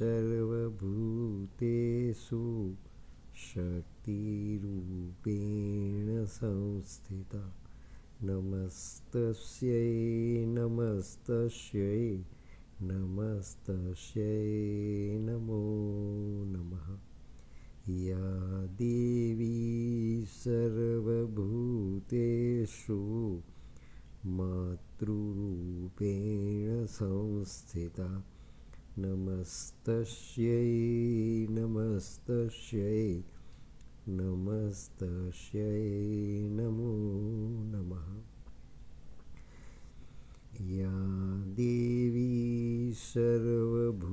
सर्वभूतेषु शक्तिरूपेण संस्थिता नमस्तस्यै नमस्तस्यै नमस्तस्यै नमो नमः। या देवी सर्वभूतेषु मातृरूपेण संस्थिता नमस्तस्यै नमस्तस्यै नमस्तस्यै नमो नमः। या देवी सर्वभूतेषु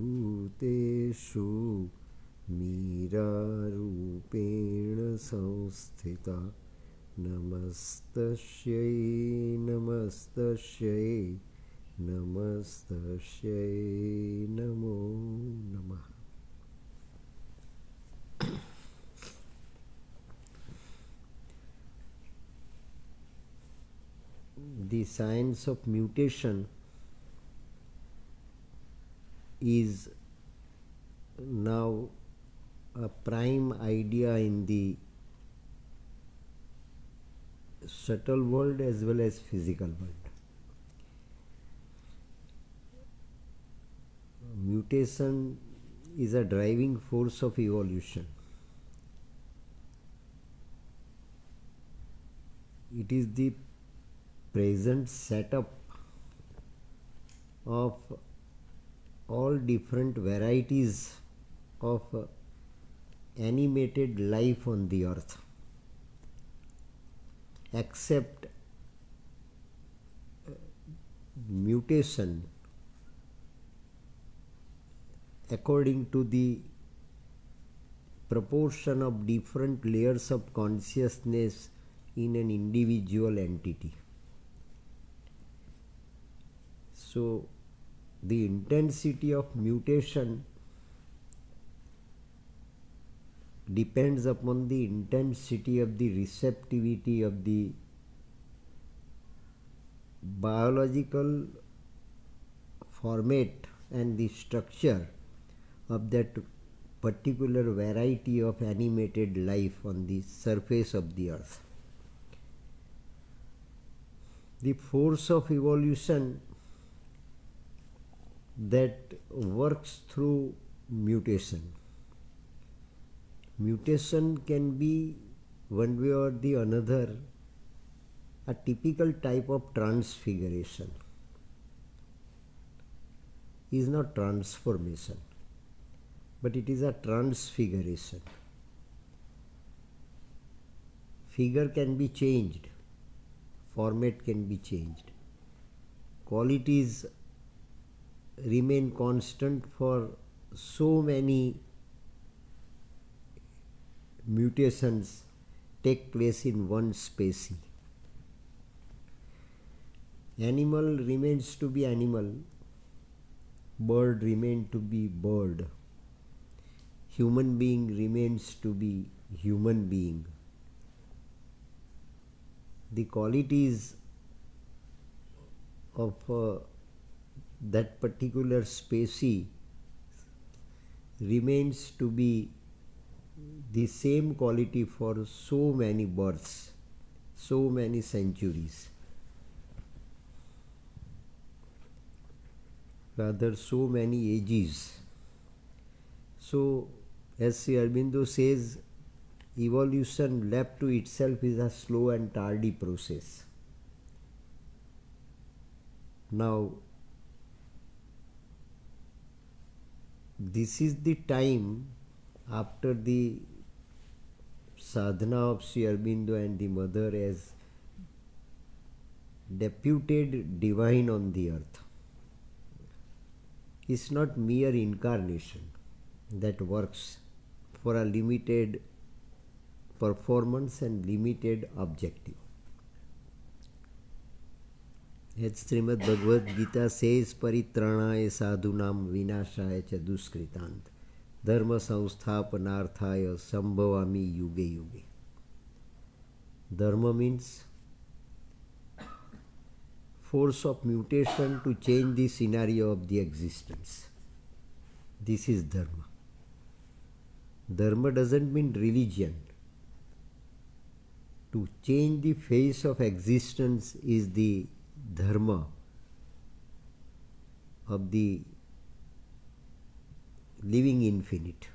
मीरारूपेण संस्थिता नमस्तस्यै नमस्तस्यै नमस्तस्यै नमो नमः। The science of mutation is now a prime idea in the subtle world as well as physical world. Mutation is a driving force of evolution. It is the present setup of all different varieties of animated life on the earth, except mutation according to the proportion of different layers of consciousness in an individual entity. So the intensity of mutation depends upon the intensity of the receptivity of the biological format and the structure of that particular variety of animated life on the surface of the earth. The force of evolution that works through mutation. Mutation can be one way or the another a typical type of transfiguration. It is not transformation, but it is a transfiguration. Figure can be changed, format can be changed, qualities remain constant for so many mutations take place in one species. Animal remains to be animal, bird remains to be bird, human being remains to be human being. The qualities of that particular species remains to be the same quality for so many births, so many centuries, rather so many ages. So as Sri Aurobindo says, evolution left to itself is a slow and tardy process. Now this is the time after the sadhana of Sri Aurobindo and the mother as deputed divine on the earth. It's not mere incarnation that works for a limited performance and limited objective. As Srimad Bhagavad Gita says, Paritranaya sadhunam vinashaya cha duskritant dharma samsthapanarthaya sambhavami yuge yuge. Dharma means force of mutation to change the scenario of the existence. This is dharma. Dharma doesn't mean religion. To change the face of existence is the dharma of the living infinite.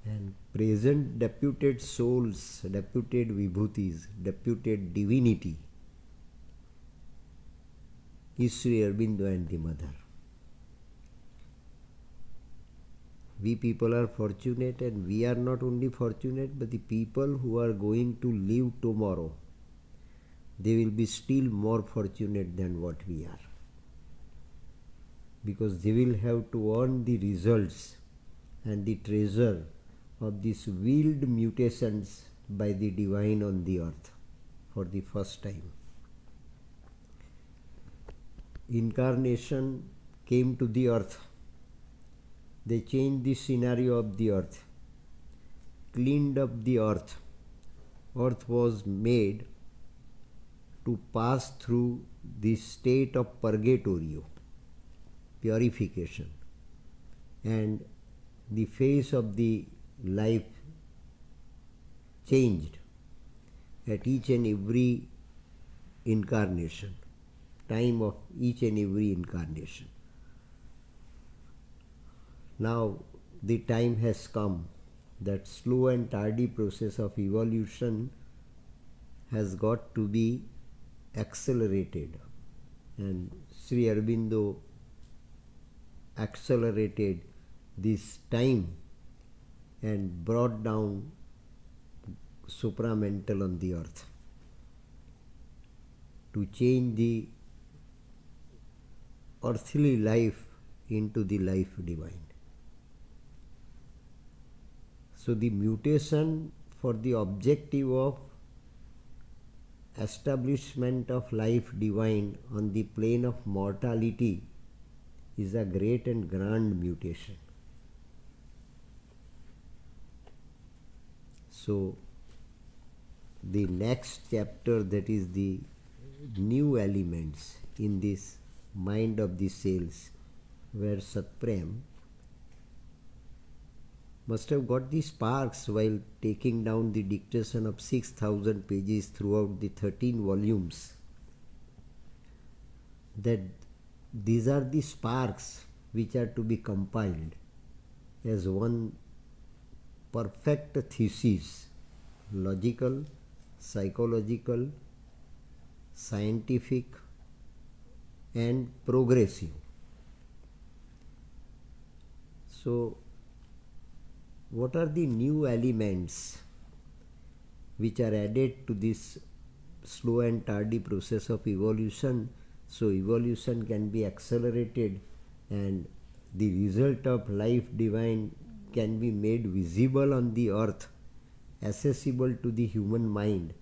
And present deputed souls, deputed vibhutis, deputed divinity is Sri Aurobindo and the Mother. We people are fortunate, and we are not only fortunate, but the people who are going to live tomorrow, they will be still more fortunate than what we are. Because they will have to earn the results and the treasure of these willed mutations by the divine on the earth for the first time. Incarnation came to the earth. They changed the scenario of the earth, cleaned up the earth. Earth was made to pass through the state of purgatorio, purification, and the face of the life changed at each and every incarnation, time of each and every incarnation. Now the time has come that slow and tardy process of evolution has got to be accelerated, and Sri Aurobindo accelerated this time and brought down supramental on the earth to change the earthly life into the life divine. So the mutation for the objective of establishment of life divine on the plane of mortality is a great and grand mutation. So the next chapter, that is the new elements in this mind of the cells, where Satprem must have got the sparks while taking down the dictation of 6,000 pages throughout the 13 volumes, that these are the sparks which are to be compiled as one perfect thesis, logical, psychological, scientific, and progressive. So what are the new elements which are added to this slow and tardy process of evolution, so evolution can be accelerated and the result of life divine can be made visible on the earth, accessible to the human mind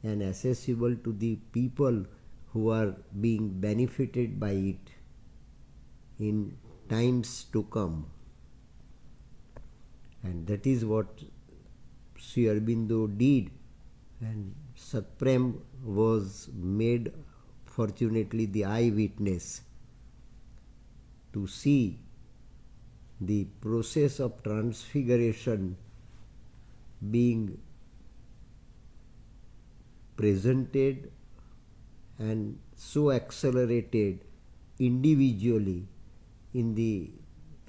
and accessible to the people who are being benefited by it in times to come. And that is what Sri Aurobindo did, and Satprem was made, fortunately, the eyewitness to see the process of transfiguration being presented and so accelerated individually in the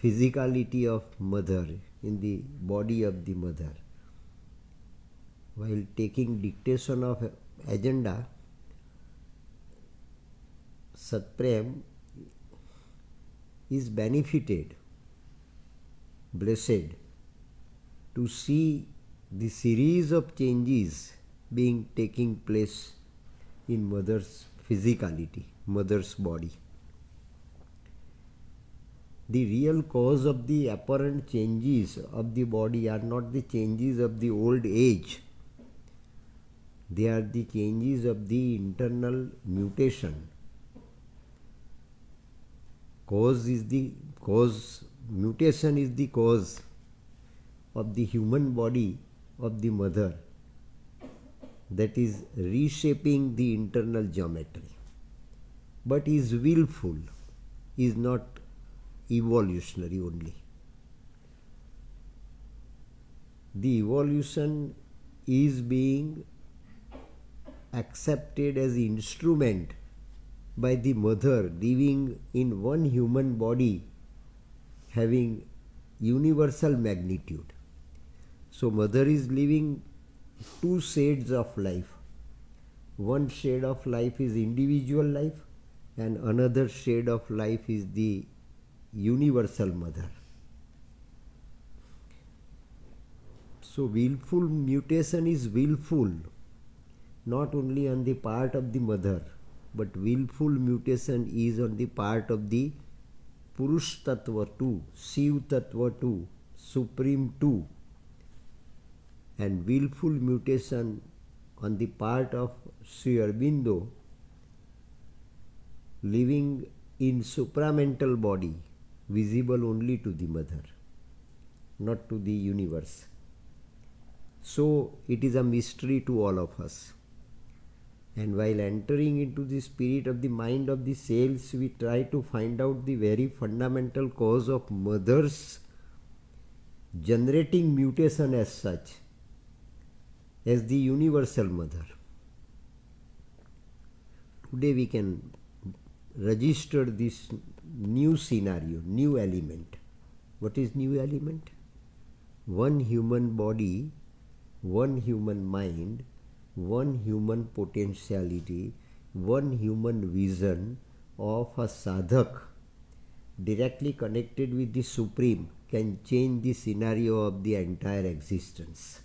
physicality of mother, in the body of the mother. While taking dictation of agenda, Satprem is benefited, blessed, to see the series of changes being taking place in mother's physicality, mother's body. The real cause of the apparent changes of the body are not the changes of the old age. They are the changes of the internal mutation. Mutation is the cause of the human body of the mother, that is reshaping the internal geometry, but is willful, is not evolutionary only. The evolution is being accepted as instrument by the mother living in one human body having universal magnitude. So mother is living two shades of life. One shade of life is individual life and another shade of life is the universal mother. So willful mutation is willful, not only on the part of the mother, but willful mutation is on the part of the Purush Tattva too, Shiv Tattva too, Supreme too, and willful mutation on the part of Sri Aurobindo living in supramental body, visible only to the mother, not to the universe. So it is a mystery to all of us. And while entering into the spirit of the mind of the cells, we try to find out the very fundamental cause of mother's generating mutation as such, as the universal mother. Today we can register this new scenario, new element. What is new element? One human body, one human mind, one human potentiality, one human vision of a sadhak directly connected with the Supreme can change the scenario of the entire existence.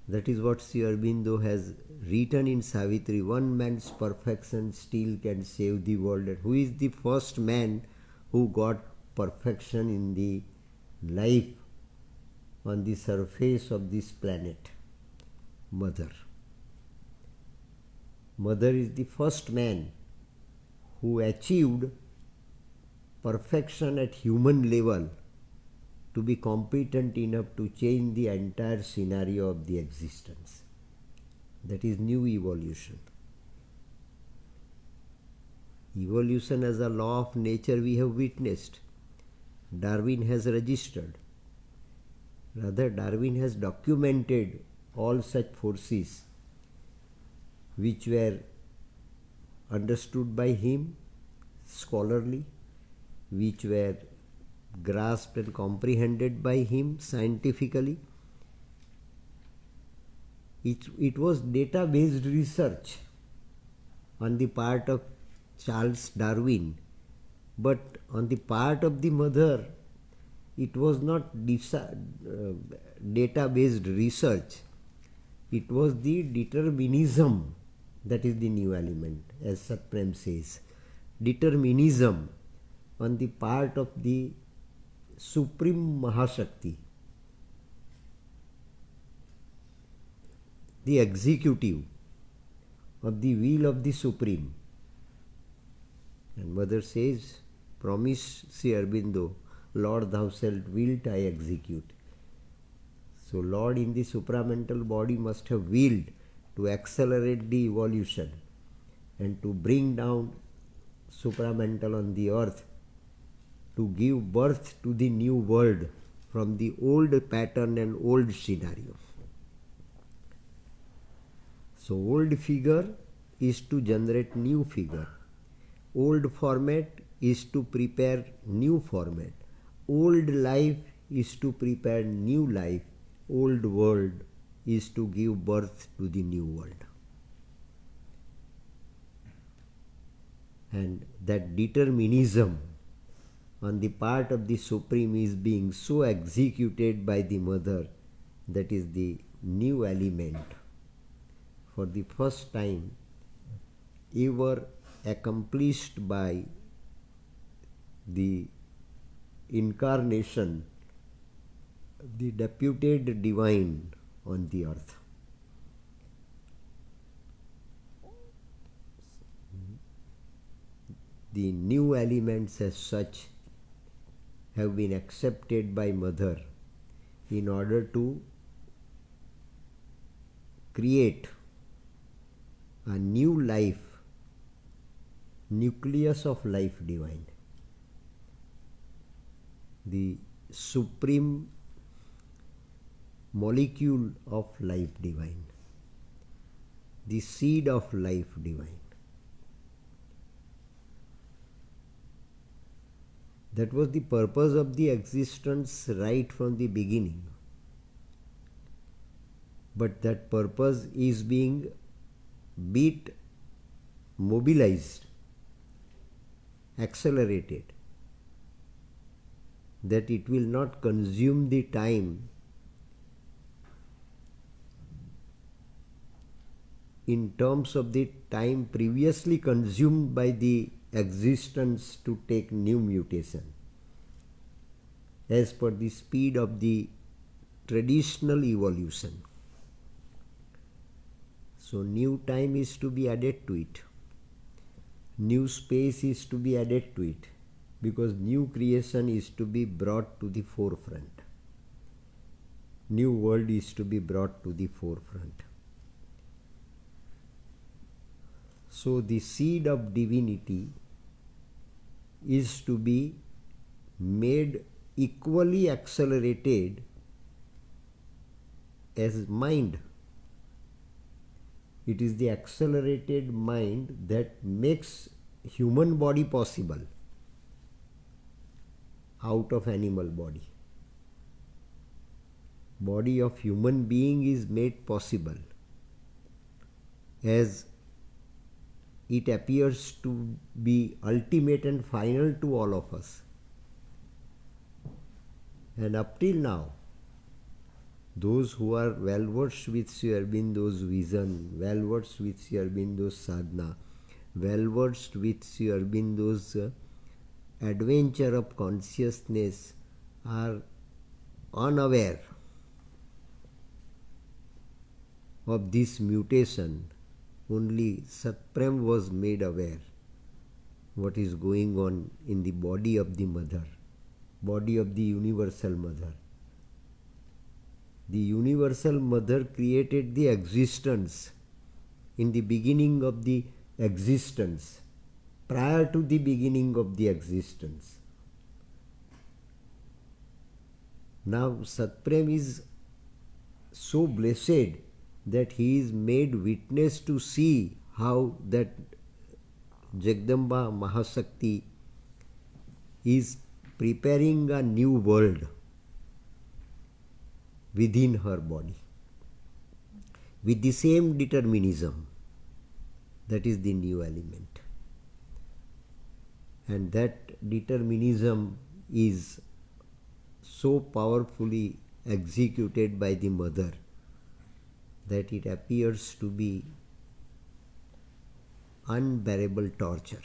That is what Sri Aurobindo has written in Savitri. One man's perfection still can save the world. And who is the first man who got perfection in the life on the surface of this planet? Mother. Mother is the first man who achieved perfection at human level to be competent enough to change the entire scenario of the existence. That is new evolution. Evolution as a law of nature we have witnessed. Darwin has registered. Rather, Darwin has documented all such forces which were understood by him scholarly, which were grasped and comprehended by him scientifically. It was data-based research on the part of Charles Darwin, but on the part of the mother, it was not data-based research. It was the determinism that is the new element, as Satprem says. Determinism on the part of the Supreme Mahashakti, the executive of the will of the Supreme. And mother says, promise Sri Aurobindo, Lord thou shalt wilt I execute. So Lord in the supramental body must have willed to accelerate the evolution and to bring down supramental on the earth, to give birth to the new world from the old pattern and old scenario. So old figure is to generate new figure. Old format is to prepare new format. Old life is to prepare new life. Old world is to give birth to the new world. And that determinism on the part of the Supreme is being so executed by the mother, that is the new element for the first time ever accomplished by the incarnation, the deputed divine on the earth. The new elements as such have been accepted by mother in order to create a new life nucleus of life divine, the supreme molecule of life divine, the seed of life divine. That was the purpose of the existence right from the beginning. But that purpose is being bit mobilized, accelerated, that it will not consume the time in terms of the time previously consumed by the existence to take new mutation, as per the speed of the traditional evolution. So new time is to be added to it, new space is to be added to it, because new creation is to be brought to the forefront, new world is to be brought to the forefront. So the seed of divinity is to be made equally accelerated as mind. It is the accelerated mind that makes human body possible out of animal body. Body of human being is made possible as it appears to be ultimate and final to all of us. And up till now, those who are well versed with Sri Aurobindo's vision, well versed with Sri Aurobindo's sadhana, well versed with Sri Aurobindo's adventure of consciousness, are unaware of this mutation. Only Satprem was made aware what is going on in the body of the mother, body of the universal mother. The universal mother created the existence in the beginning of the existence, prior to the beginning of the existence. Now Satprem is so blessed that he is made witness to see how that Jagdamba Mahashakti is preparing a new world within her body with the same determinism. That is the new element. And that determinism is so powerfully executed by the mother that it appears to be unbearable torture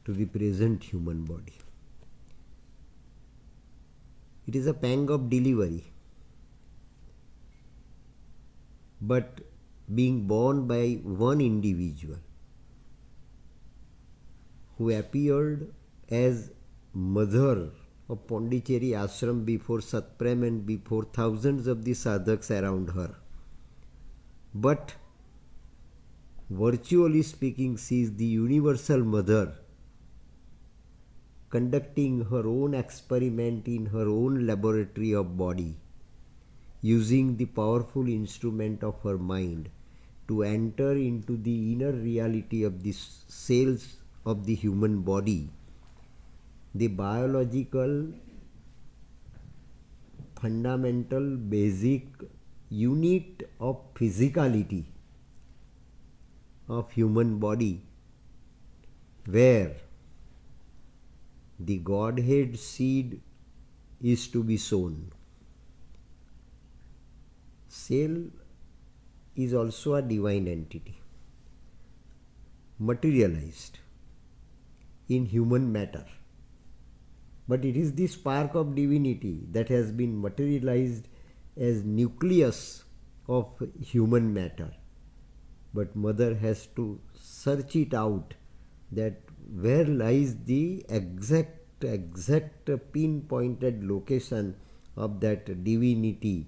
to the present human body. It is a pang of delivery, but being born by one individual who appeared as mother of Pondicherry ashram before Satprem and before thousands of the sadhaks around her. But virtually speaking, she is the universal mother conducting her own experiment in her own laboratory of body, using the powerful instrument of her mind to enter into the inner reality of the cells of the human body, the biological, fundamental, basic unit of physicality of human body, where the Godhead seed is to be sown. Cell is also a divine entity, materialized in human matter. But it is the spark of divinity that has been materialized as nucleus of human matter. But mother has to search it out, that where lies the exact pinpointed location of that divinity,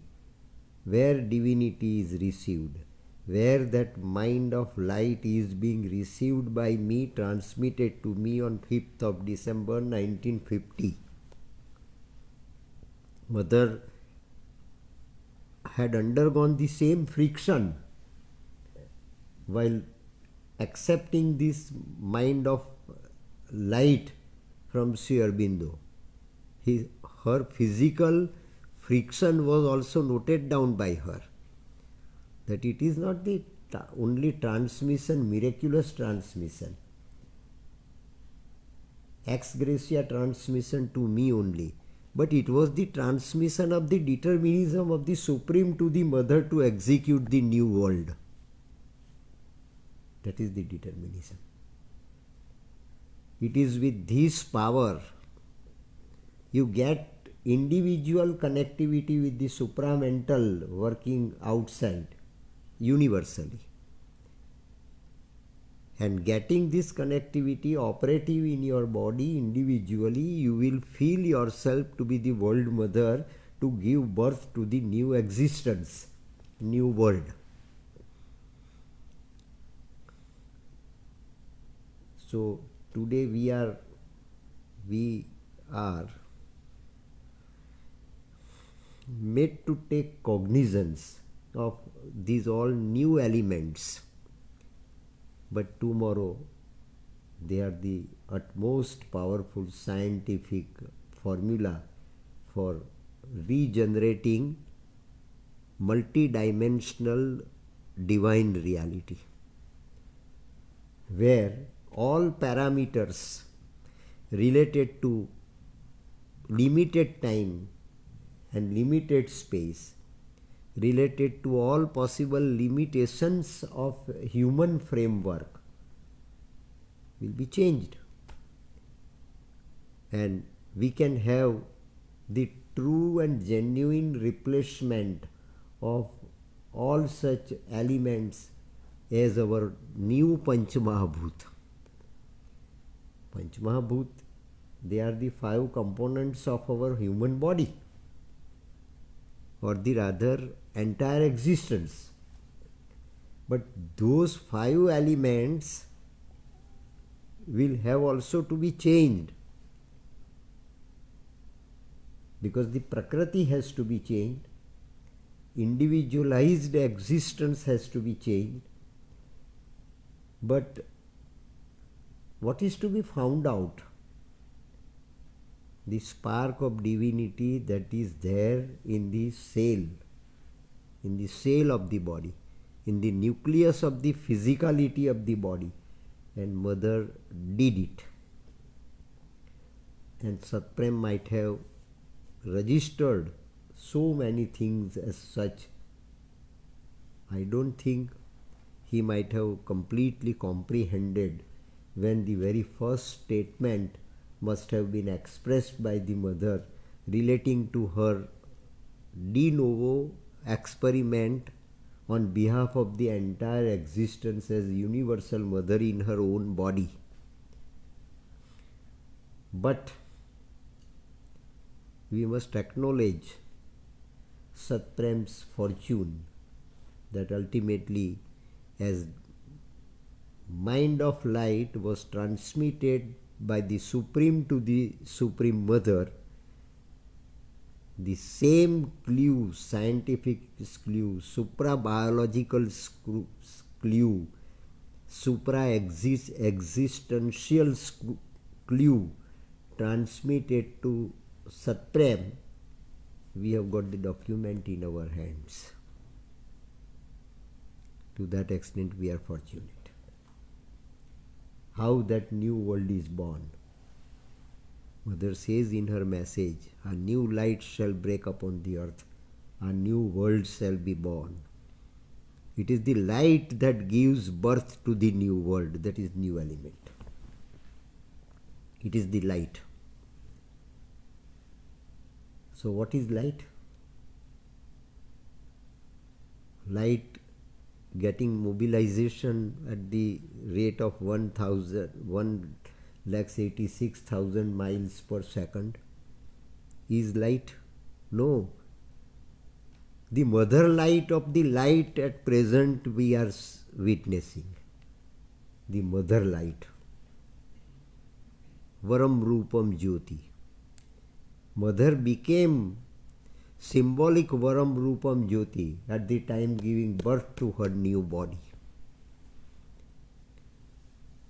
where divinity is received, where that mind of light is being received by me, transmitted to me on 5th of December 1950. Mother had undergone the same friction while accepting this mind of light from Sri Aurobindo. Her physical friction was also noted down by her, that it is not the only transmission, miraculous transmission, ex gratia transmission to me only, but it was the transmission of the determinism of the Supreme to the Mother to execute the new world. That is the determinism. It is with this power you get individual connectivity with the supramental working outside universally. And getting this connectivity operative in your body individually, you will feel yourself to be the world mother to give birth to the new existence, new world. So today we are made to take cognizance of these all new elements, but tomorrow they are the utmost powerful scientific formula for regenerating multidimensional divine reality, where all parameters related to limited time and limited space, related to all possible limitations of human framework, will be changed. And we can have the true and genuine replacement of all such elements as our new Panchmahabhut. Panchmahabhut, they are the 5 components of our human body, or the rather entire existence. But those 5 elements will have also to be changed, because the Prakriti has to be changed, individualized existence has to be changed. But what is to be found out? The spark of divinity that is there in the cell of the body, in the nucleus of the physicality of the body, and Mother did it. And Satprem might have registered so many things as such. I don't think he might have completely comprehended when the very first statement must have been expressed by the Mother relating to her de novo experiment on behalf of the entire existence as universal Mother in her own body. But we must acknowledge Satprem's fortune, that ultimately, as mind of light was transmitted by the Supreme to the Supreme Mother, the same clue, scientific clue, supra-biological clue, supra-existential clue transmitted to Satprem, we have got the document in our hands. To that extent we are fortunate. How that new world is born. Mother says in her message, a new light shall break upon the earth, a new world shall be born. It is the light that gives birth to the new world, that is new element. It is the light. So what is light? Light getting mobilization at the rate of 1,86,000 miles per second is light? No. the mother light of the light at present we are witnessing. The mother light. Varam Rupam Jyoti. Mother became symbolic Varam Rupam Jyoti at the time giving birth to her new body.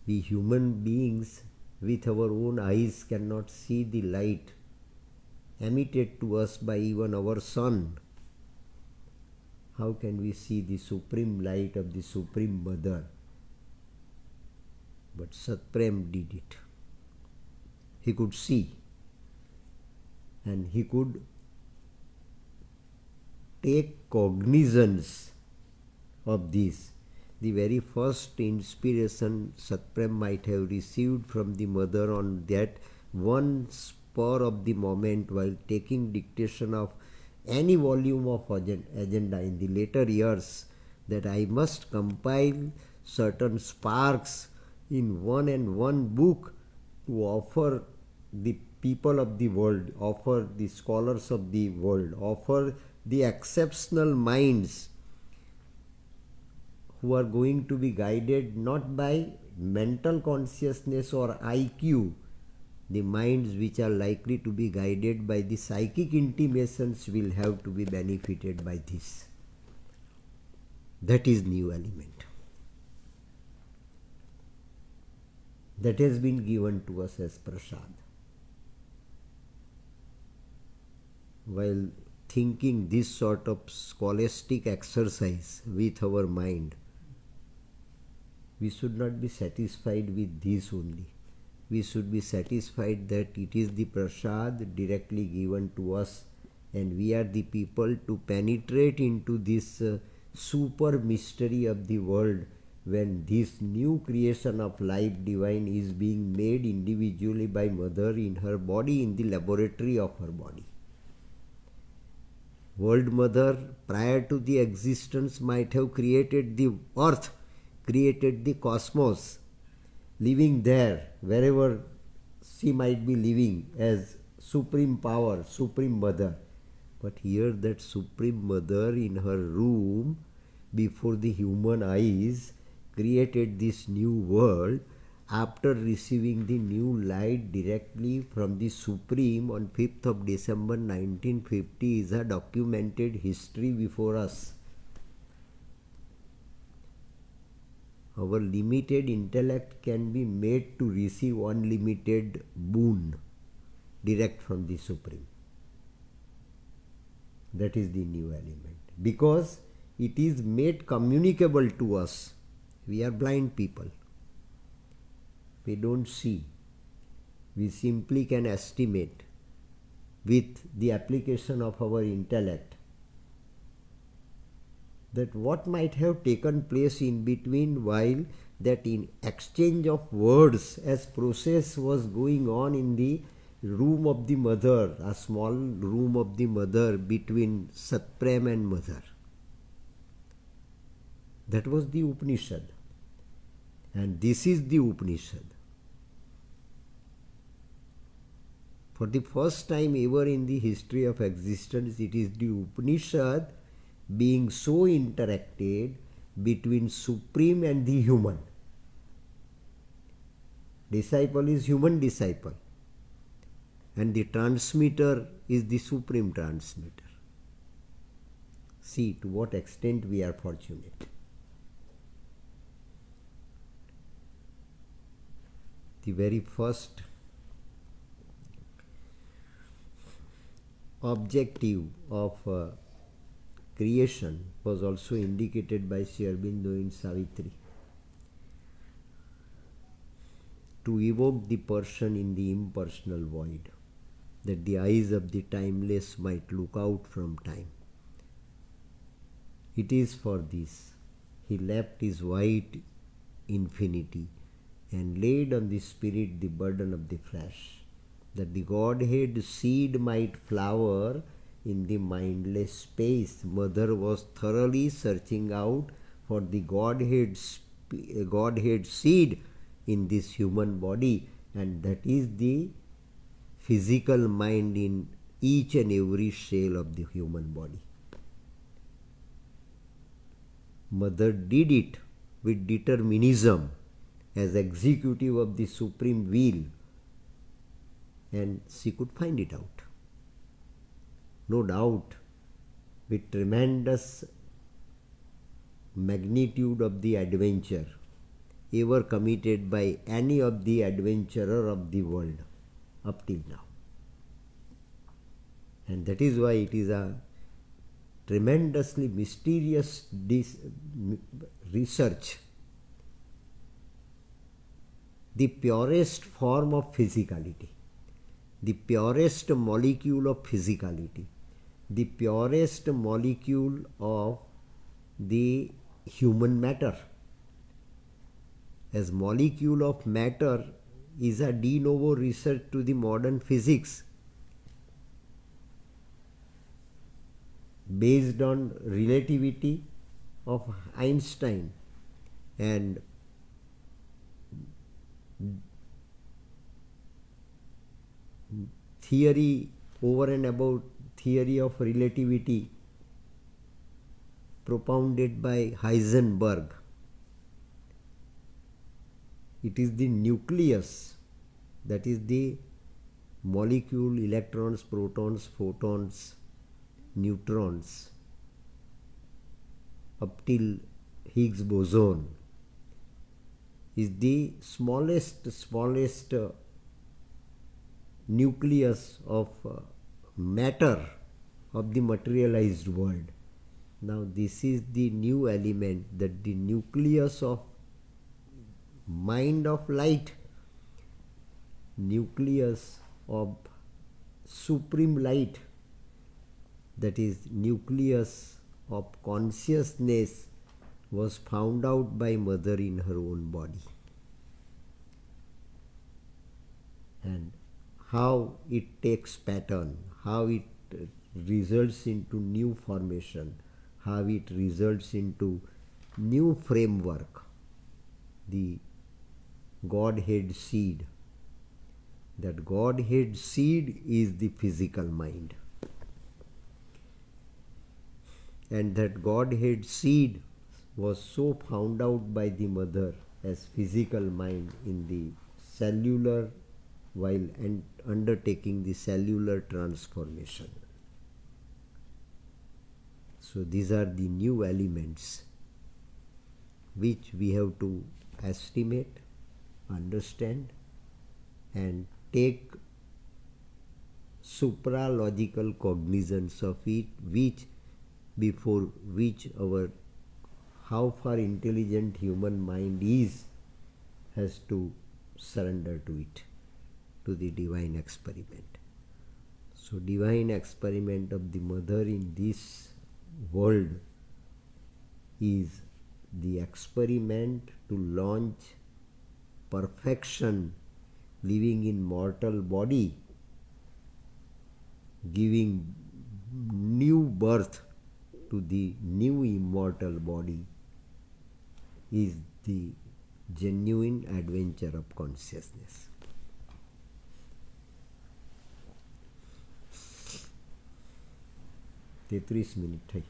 We human beings with our own eyes cannot see the light emitted to us by even our sun. How can we see the supreme light of the Supreme Mother? But Satprem did it. He could see and he could take cognizance of this. The very first inspiration Satprem might have received from the mother on that one spur of the moment while taking dictation of any volume of agenda in the later years, that I must compile certain sparks in one and one book to offer the people of the world, offer the scholars of the world, offer the exceptional minds who are going to be guided not by mental consciousness or IQ, the minds which are likely to be guided by the psychic intimations will have to be benefited by this. That is new element. That has been given to us as prasad. While thinking this sort of scholastic exercise with our mind, we should not be satisfied with this only. We should be satisfied that it is the prasad directly given to us and we are the people to penetrate into this super mystery of the world when this new creation of life divine is being made individually by mother in her body, in the laboratory of her body. World Mother prior to the existence might have created the earth, created the cosmos, living there wherever she might be living as supreme power, supreme mother. But here that supreme mother in her room before the human eyes created this new world after receiving the new light directly from the Supreme on 5th of December 1950 is a documented history before us. Our limited intellect can be made to receive unlimited boon direct from the Supreme. That is the new element. Because it is made communicable to us. We are blind people. We don't see. We simply can estimate with the application of our intellect that what might have taken place in between while that in exchange of words as process was going on in the room of the mother, a small room of the mother between Satprem and mother. That was the Upanishad. And this is the Upanishad. For the first time ever in the history of existence, it is the Upanishad being so interacted between Supreme and the human. Disciple is human disciple. And the transmitter is the Supreme transmitter. See to what extent we are fortunate. The very first objective of creation was also indicated by Sri Aurobindo in Savitri. To evoke the person in the impersonal void, that the eyes of the timeless might look out from time. It is for this he left his white infinity and laid on the spirit the burden of the flesh, that the Godhead seed might flower in the mindless space. Mother was thoroughly searching out for the Godhead seed in this human body, and that is the physical mind in each and every cell of the human body. Mother did it with determinism as executive of the supreme will, and she could find it out. No doubt, with tremendous magnitude of the adventure ever committed by any of the adventurer of the world up till now. And that is why it is a tremendously mysterious research, the purest form of physicality, the purest molecule of physicality, the purest molecule of the human matter. As molecule of matter is a de novo research to the modern physics, based on relativity of Einstein and theory over and above theory of relativity propounded by Heisenberg. It is the nucleus, that is the molecule, electrons, protons, photons, neutrons, up till Higgs boson, is the smallest nucleus of matter of the materialized world. Now this is the new element, that the nucleus of mind of light, nucleus of supreme light, that is nucleus of consciousness, was found out by mother in her own body. And how it takes pattern, how it results into new formation, how it results into new framework, the Godhead seed. That Godhead seed is the physical mind. And that Godhead seed was so found out by the mother as physical mind in the cellular, while undertaking the cellular transformation. So these are the new elements which we have to estimate, understand, and take supralogical cognizance of it, which before which our how far intelligent human mind is has to surrender to it, to the divine experiment. So divine experiment of the mother in this world is the experiment to launch perfection living in mortal body, giving new birth to the new immortal body, is the genuine adventure of consciousness. 33 minute થઈ.